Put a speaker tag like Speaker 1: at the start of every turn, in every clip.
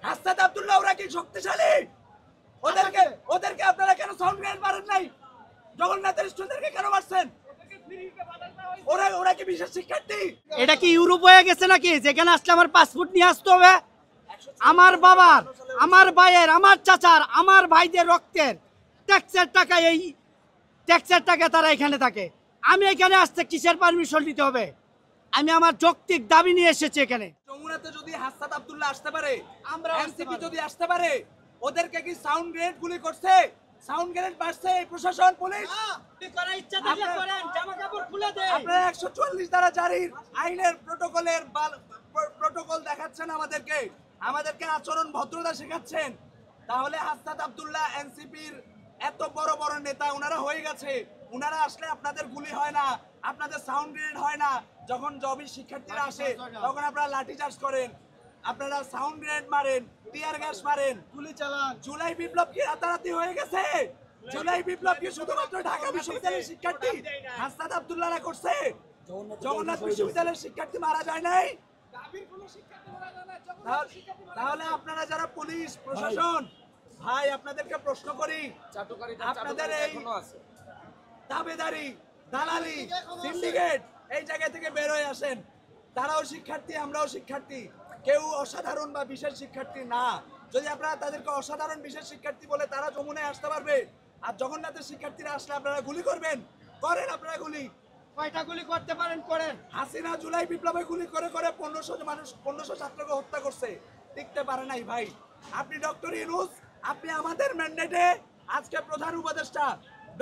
Speaker 1: হাসনাত আব্দুল্লাহ ওরা কি শক্তিশালী? ওদেরকে আপনারা কেন সাউন্ড গ্রেনেড মারেন নাই? জগন্নাথের স্টুডেন্টদেরকে কেন মারছেন? ওরা কি বিশেষ শিক্ষার্থী?
Speaker 2: এটা কি ইউরোপ হয়ে গেছে নাকি যেখানে আসলে আমার পাসপোর্ট নিয়ে আসতে হবে? আমার বাবার, আমার ভাইয়ের, আমার চাচার, আমার ভাইদের রক্তের ট্যাক্সের টাকা, এই ট্যাক্সের টাকা তারা এখানে থাকে। আমি এখানে আসতে কিসের পারমিশন দিতে হবে? আমি আমার যৌক্তিক দাবি নিয়ে এসেছি এখানে।
Speaker 1: যমুনাতে যদি হাসনাত আব্দুল্লাহ আসতে পারে, আমরা এনসিপি যদি আসতে পারে, ওদেরকে কি সাউন্ড গ্রেনেড গুলি করছে? সাউন্ড গ্রেনেড মারছে এই প্রশাসন, পুলিশ? আপনারা 144 দ্বারা জারির আইনের প্রটোকল দেখাচ্ছেন আমাদেরকে আচরণ ভদ্রতা শেখাচ্ছেন। তাহলে হাসনাত আব্দুল্লাহ এনসিপির এত বড় বড় নেতা ওনারা হয়ে গেছে, ওনারা আসলে আপনাদের গুলি হয় না, আপনাদের সাউন্ড গ্রেনেড হয় না। যখন জবি শিক্ষার্থীরা আসে তখন আপনারা লাঠি চার্জ করেন, আপনারা সাউন্ড গ্রেনেড মারেন, টিয়ার গ্যাস মারেন, গুলি চালান। জুলাই বিপ্লব কি রাতারাতি হয়ে গেছে? জুলাই বিপ্লব কি শুধুমাত্র ঢাকা বিশ্ববিদ্যালয়ের শিক্ষার্থী হাসনাত আব্দুল্লাহরা করছে? জগন্নাথ বিশ্ববিদ্যালয়ের শিক্ষার্থী মারা যায় নাই? তাহলে আপনারা যারা পুলিশ প্রশাসন, ভাই আপনাদেরকে প্রশ্ন করি, আপনাদের এই দাবেদারি, দালালি, সিন্ডিকেট এই জায়গা থেকে বের হয়ে আসেন। তারাও শিক্ষার্থী, আমরাও শিক্ষার্থী, কেউ অসাধারণ বা বিশেষ শিক্ষার্থী না। যদি আপনারা তাদেরকে অসাধারণ বিশেষ শিক্ষার্থী বলে তারা যমুনায় আসতে পারবে, আর জগন্নাথের শিক্ষার্থীরা আসলে আপনারা গুলি করবেন? করেন আপনারা গুলি।
Speaker 2: কয়টা গুলি করতে পারেন করেন।
Speaker 1: হাসিনা জুলাই বিপ্লবে গুলি করে 1500 ছাত্রকে হত্যা করছে, টিকতে পারে নাই ভাই। আপনি ডক্টর ইউনূস, আপনি আমাদের ম্যান্ডেটে আজকে প্রধান উপদেষ্টা।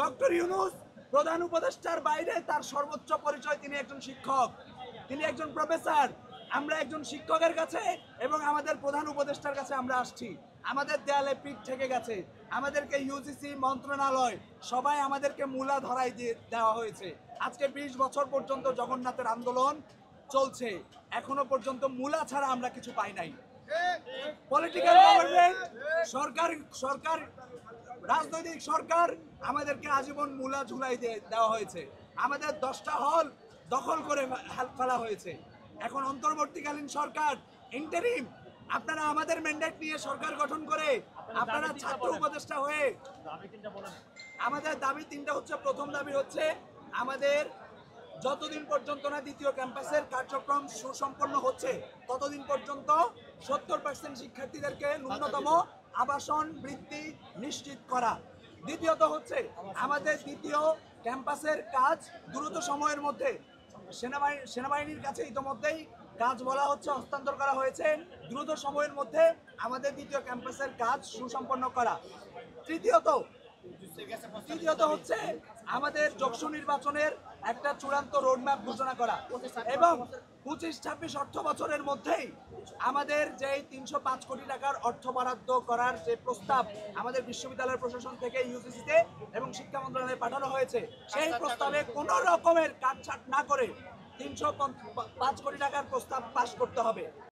Speaker 1: ডক্টর ইউনূস প্রধান উপদেষ্টার বাইরে তার সর্বোচ্চ পরিচয় তিনি একজন শিক্ষক, তিনি একজন প্রফেসর। আমরা একজন শিক্ষকের কাছে এবং আমাদের প্রধান উপদেষ্টার কাছে আমরা আসছি। আমাদের দেয়ালে পিঠ থেকে গেছে, আমাদেরকে ইউজিসি মন্ত্রণালয় সবাই আমাদেরকে মূলা ধরাই দিয়ে দেওয়া হয়েছে। আজকে 20 বছর পর্যন্ত জগন্নাথের আন্দোলন চলছে, এখনো পর্যন্ত মূলা ছাড়া আমরা কিছু পাই নাই। পলিটিক্যাল গভর্নমেন্ট সরকার রাজনৈতিক সরকার আমাদেরকে আজীবন মূলা ঝুলাই দেওয়া হয়েছে। আমাদের 10টা হল দখল করে ফেলা হয়েছে। এখন অন্তর্বর্তীকালীন সরকার, ইন্টারিম, আপনারা আমাদের ম্যান্ডেট নিয়ে সরকার গঠন করে আপনারা ছাত্র উপদেষ্টা হয়ে, আমাদের দাবি 3টা হচ্ছে। প্রথম দাবি হচ্ছে আমাদের যতদিন পর্যন্ত না দ্বিতীয় ক্যাম্পাসের কার্যক্রম সুসম্পন্ন হচ্ছে ততদিন পর্যন্ত 70% শিক্ষার্থীদেরকে ন্যূনতম আবাসন বৃত্তি নিশ্চিত করা। দ্বিতীয়ত হচ্ছে আমাদের দ্বিতীয় ক্যাম্পাসের কাজ দ্রুত সময়ের মধ্যে, সেনাবাহিনীর কাছে ইতিমধ্যেই কাজ বলা হচ্ছে, হস্তান্তর করা হয়েছে, দ্রুত সময়ের মধ্যে আমাদের দ্বিতীয় ক্যাম্পাসের কাজ সুসম্পন্ন করা। তৃতীয়ত হচ্ছে আমাদের যৌক্তিক নির্বাচনের একটা চূড়ান্ত রোডম্যাপ ঘোষণা করা এবং 25-26 অর্থ বছরের মধ্যেই আমাদের যে 305 কোটি টাকার অর্থ বরাদ্দ করার যে প্রস্তাব আমাদের বিশ্ববিদ্যালয়ের প্রশাসন থেকে ইউজিসিতে এবং শিক্ষা মন্ত্রণালয়ে পাঠানো হয়েছে, সেই প্রস্তাবে কোনো রকমের কাটছাট না করে 305 কোটি টাকার প্রস্তাব পাস করতে হবে।